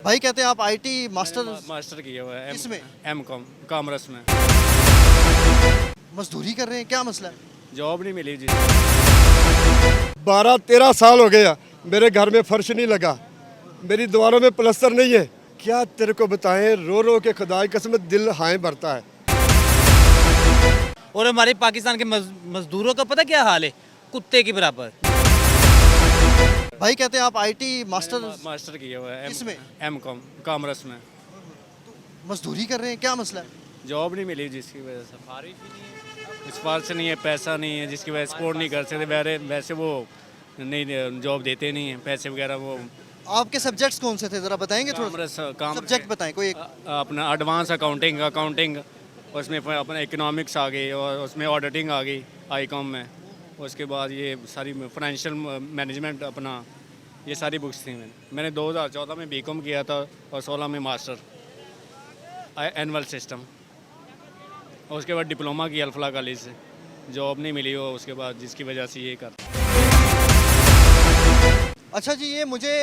भाई कहते हैं आप आईटी मास्टर मास्टर किया हुआ है किसमें? M.Com कॉमर्स में। मजदूरी कर रहे हैं, क्या मसला है? जॉब नहीं मिली जी। 12-13 साल हो गया मेरे घर में फर्श नहीं लगा, मेरी दीवारों में प्लस्तर नहीं है। क्या तेरे को बताएं, रो रो के खुदा की कसम दिल हाय भरता है। और हमारे पाकिस्तान के मजदूरों का पता क्या हाल है, कुत्ते के बराबर। भाई कहते हैं आप आईटी मास्टर मास्टर किया हुआ है किसमें? M.Com कॉमर्स में। मजदूरी कर रहे हैं, क्या मसला है? जॉब नहीं मिली जिसकी वजह से सिफारिश नहीं है, पैसा नहीं है, जिसकी वजह से सपोर्ट नहीं कर सकते। वैसे वो नहीं जॉब देते नहीं हैं, पैसे वगैरह वो। आपके सब्जेक्ट्स कौन से थे, जरा बताएंगे थोड़ा? कॉमर्स सब्जेक्ट बताएं कोई एक। अपना एडवांस अकाउंटिंग उसमें अपना इकोनॉमिक्स आ गई और उसमें ऑडिटिंग आ गई ICOM में। उसके बाद ये सारी फाइनेंशियल मैनेजमेंट अपना ये सारी बुक्स थी। मैंने 2014 में B.Com किया था और 16 में मास्टर एनुअल सिस्टम। और उसके बाद डिप्लोमा किया अल्फला कॉलेज से। जॉब नहीं मिली हो उसके बाद, जिसकी वजह से ये कर। अच्छा जी, ये मुझे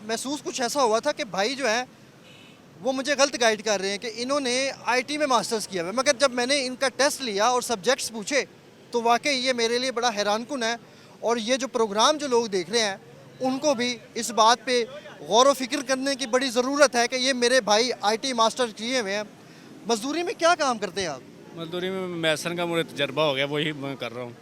महसूस कुछ ऐसा हुआ था कि भाई जो है वो मुझे गलत गाइड कर रहे हैं कि इन्होंने आईटी में मास्टर्स किया हुआ है, मगर जब मैंने इनका टेस्ट लिया और सब्जेक्ट्स पूछे तो वाकई ये मेरे लिए बड़ा हैरानकुन है। और ये जो प्रोग्राम जो लोग देख रहे हैं उनको भी इस बात पे गौर व फिक्र करने की बड़ी ज़रूरत है कि ये मेरे भाई आईटी मास्टर किए हुए हैं। मजदूरी में क्या काम करते हैं आप? मजदूरी में मैसन का मुझे तजर्बा हो गया, वही मैं कर रहा हूँ।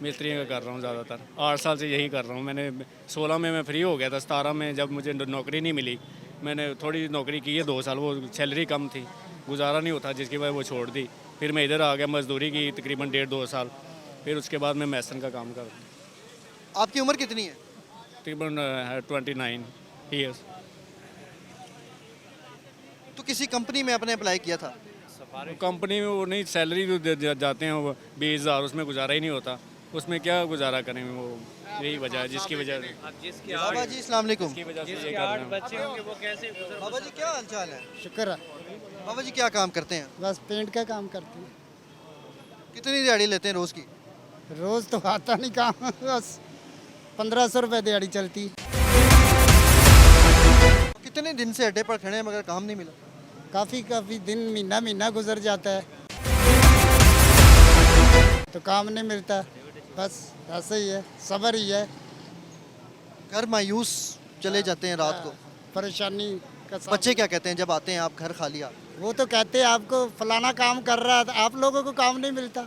मिस्त्रियों का कर रहा हूँ ज़्यादातर, 8 साल से यही कर रहा हूँ। मैंने 16 में मैं फ्री हो गया था। 17 में जब मुझे नौकरी नहीं मिली, मैंने थोड़ी नौकरी की है 2 साल, वो सैलरी कम थी, गुजारा नहीं होता, जिसकी वजह वो छोड़ दी। फिर मैं इधर आ गया, मजदूरी की तकरीबन 1.5-2 साल। फिर उसके बाद मैं मैसन का काम कर रहा हूँ। आपकी उम्र कितनी है? तकरीबन 29 ईयर्स। तो किसी कंपनी में आपने अप्लाई किया था? कंपनी में वो नहीं, सैलरी जो जाते हैं वो 20,000, उसमें गुजारा ही नहीं होता। उसमें क्या गुजारा करें, वो यही वजह है जिसकी वजह से बाबा जी अस्सलाम वालेकुम। ये कर रहे हैं। बाबा जी क्या हाल चाल है? शुक्र है। बाबा जी क्या काम करते हैं? बस पेंट का काम करते हैं। कितनी दिहाड़ी लेते हैं रोज़ की? रोज़ तो आता नहीं काम, बस 1500 रुपये दिहाड़ी चलती। कितने दिन से अड्डे पर खड़े हैं मगर काम नहीं मिला? काफ़ी दिन महीना गुजर जाता है तो काम नहीं मिलता। बस ऐसे ही है, सब्र ही है। घर मायूस चले जाते हैं रात को। परेशानी का बच्चे क्या कहते हैं जब आते हैं आप घर खाली? आप वो तो कहते हैं आपको फलाना काम कर रहा था, आप लोगों को काम नहीं मिलता।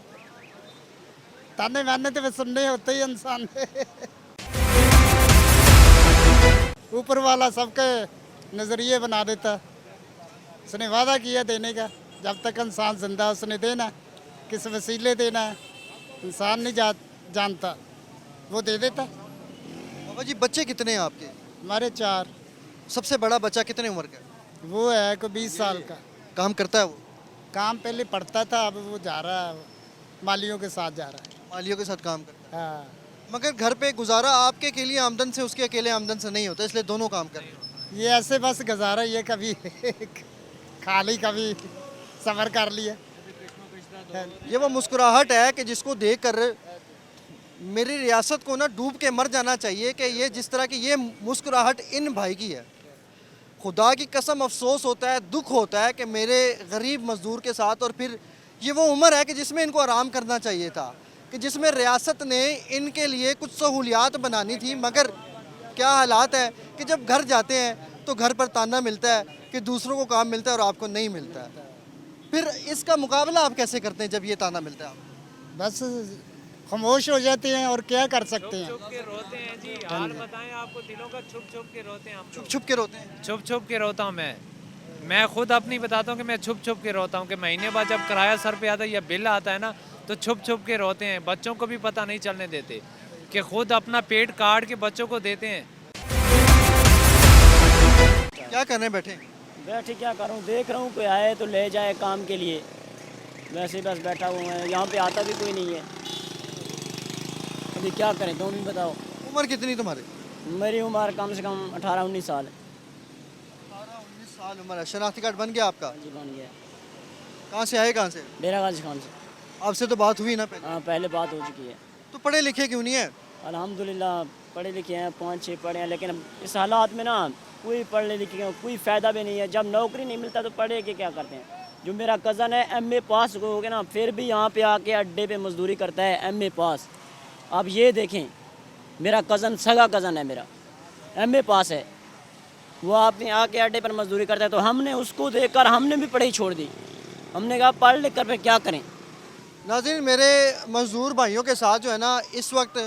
ताने मारने तो वे सुनने होते ही इंसान ऊपर वाला सबके नज़रिए बना देता। उसने वादा किया देने का, जब तक इंसान जिंदा उसने देना, किस वसीले देना है इंसान नहीं जानता, वो दे देता। बाबा जी बच्चे कितने हैं आपके? हमारे 4। सबसे बड़ा बच्चा कितने उम्र का है? वो है कोई 20 साल का। काम करता है वो? काम पहले पढ़ता था, अब वो जा रहा है, मालियों के साथ जा रहा है। मालियों के साथ काम करता है। हाँ, मगर घर पे गुजारा आपके के लिए आमदन से, उसके अकेले आमदन से नहीं होता, इसलिए दोनों काम कर रहे हैं। ये ऐसे बस गुजारा, ये कभी खा ली, कभी सफ़र कर लिया। ये वो मुस्कुराहट है कि जिसको देख कर मेरी रियासत को ना डूब के मर जाना चाहिए कि ये जिस तरह की ये मुस्कुराहट इन भाई की है। खुदा की कसम अफसोस होता है, दुख होता है कि मेरे गरीब मजदूर के साथ। और फिर ये वो उम्र है कि जिसमें इनको आराम करना चाहिए था, कि जिसमें रियासत ने इनके लिए कुछ सहूलियात बनानी थी। मगर क्या हालात है कि जब घर जाते हैं तो घर पर ताना मिलता है कि दूसरों को काम मिलता है और आपको नहीं मिलता है। फिर इसका मुकाबला आप कैसे करते हैं जब ये ताना मिलता है आपको? बस खामोश हो जाते हैं और क्या कर सकते हैं। छुप के रोते हैं जी, हाल बताएं आपको, दिलों का छुप के रोते हैं हम लोग। छुप के रोते हैं? छुप के रोता हूँ मैं खुद अपनी बताता हूँ कि मैं छुप के रोता हूँ कि महीने बाद जब किराया सर पे आता है या बिल आता है ना, तो छुप के रोते हैं। बच्चों को भी पता नहीं चलने देते कि खुद अपना पेट काट के बच्चों को देते हैं। क्या करने बैठे? बैठे क्या करूँ, देख रहा हूँ कोई आए तो ले जाए काम के लिए, वैसे ही बस बैठा हुआ है। यहाँ पे आता भी कोई नहीं है, अभी क्या करें तुम भी बताओ। उम्र कितनी तुम्हारी? मेरी उम्र कम से कम 18-19 साल है। 18-19 साल उम्र है। शनाख्ती कार्ड बन गया आपका? जी बन गया। कहाँ से आए, कहाँ से? डेरा गाजी खान से। आपसे तो बात हुई ना पहले? हाँ पहले बात हो चुकी है। तो पढ़े लिखे क्यों नहीं है? अल्हम्दुलिल्लाह पढ़े लिखे हैं, 5-6 पढ़े हैं, लेकिन अब इस हालात में ना कोई पढ़ने लिखे का कोई फ़ायदा भी नहीं है। जब नौकरी नहीं मिलता तो पढ़े के क्या करते हैं। जो मेरा कज़न है एमए पास हो गया ना, फिर भी यहाँ पे आके अड्डे पे मजदूरी करता है, एमए पास। आप ये देखें, मेरा कज़न सगा कज़न है मेरा, एमए पास है, वो आपने आके अड्डे पर मजदूरी करता है। तो हमने उसको देखकर हमने भी पढ़ाई छोड़ दी। हमने कहा पढ़ लिख कर फिर क्या करें। नाज़रीन, मेरे मज़दूर भाइयों के साथ जो है ना, इस वक्त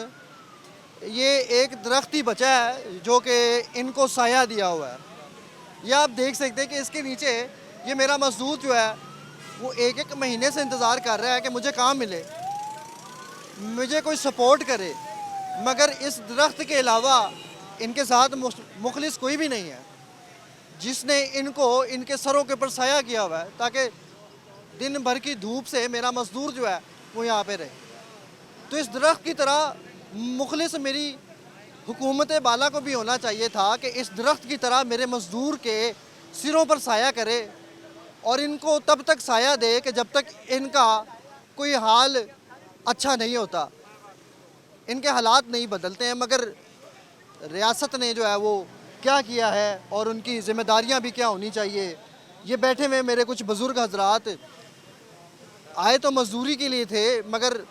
ये एक दरख्त ही बचा है जो कि इनको साया दिया हुआ है। ये आप देख सकते हैं कि इसके नीचे ये मेरा मज़दूर जो है वो एक एक महीने से इंतज़ार कर रहा है कि मुझे काम मिले, मुझे कोई सपोर्ट करे, मगर इस दरख्त के अलावा इनके साथ मुखलिस कोई भी नहीं है जिसने इनको इनके सरों के ऊपर साया किया हुआ है, ताकि दिन भर की धूप से मेरा मज़दूर जो है वो यहाँ पे रहे। तो इस दरख्त की तरह मुखलिस मेरी हुकूमत बाला को भी होना चाहिए था कि इस दरख्त की तरह मेरे मज़दूर के सिरों पर साया करे और इनको तब तक साया दे कि जब तक इनका कोई हाल अच्छा नहीं होता, इनके हालात नहीं बदलते हैं। मगर रियासत ने जो है वो क्या किया है और उनकी ज़िम्मेदारियां भी क्या होनी चाहिए। ये बैठे हुए मेरे कुछ बुज़ुर्ग हजरात आए तो मजदूरी के लिए थे, मगर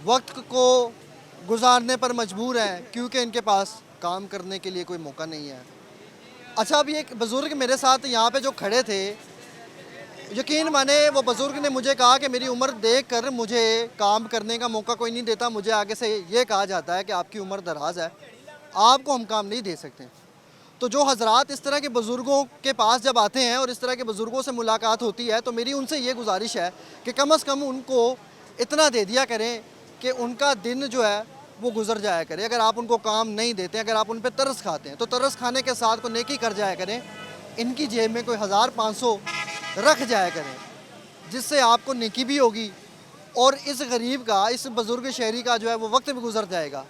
वक्त को गुजारने पर मजबूर हैं क्योंकि इनके पास काम करने के लिए कोई मौका नहीं है। अच्छा, अभी एक बुज़ुर्ग मेरे साथ यहाँ पे जो खड़े थे, यकीन माने वो बुज़ुर्ग ने मुझे कहा कि मेरी उम्र देख कर मुझे काम करने का मौका कोई नहीं देता। मुझे आगे से ये कहा जाता है कि आपकी उम्र दराज है, आपको हम काम नहीं दे सकते। तो जो हजरात इस तरह के बुज़ुर्गों के पास जब आते हैं और इस तरह के बुज़ुर्गों से मुलाकात होती है, तो मेरी उनसे ये गुजारिश है कि कम से कम उनको इतना दे दिया करें कि उनका दिन जो है वो गुजर जाया करे। अगर आप उनको काम नहीं देते, अगर आप उन पर तरस खाते हैं, तो तरस खाने के साथ को नेकी कर जाया करें। इनकी जेब में कोई 1500 रख जाया करें, जिससे आपको नेकी भी होगी और इस गरीब का, इस बुज़ुर्ग शहरी का जो है वो वक्त भी गुजर जाएगा।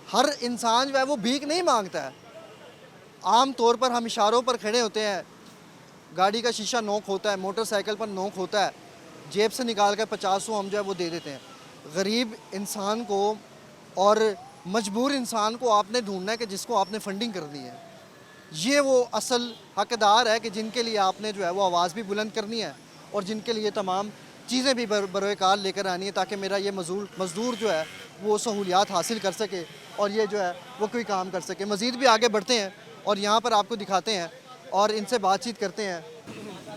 हर इंसान जो है वो भीख नहीं मांगता है। आम तौर पर हम इशारों पर खड़े होते हैं, गाड़ी का शीशा नोक होता है, मोटरसाइकिल पर नोक होता है, जेब से निकाल कर 50 हम जो है वो दे देते हैं। गरीब इंसान को और मजबूर इंसान को आपने ढूंढना है कि जिसको आपने फंडिंग करनी है। ये वो असल हकदार है कि जिनके लिए आपने जो है वो आवाज़ भी बुलंद करनी है और जिनके लिए तमाम चीज़ें भी बरोकार लेकर आनी है, ताकि मेरा ये मज़दूर जो है वो सहूलियात हासिल कर सके और ये जो है वो कोई काम कर सके। मज़ीद भी आगे बढ़ते हैं और यहाँ पर आपको दिखाते हैं और इनसे बातचीत करते हैं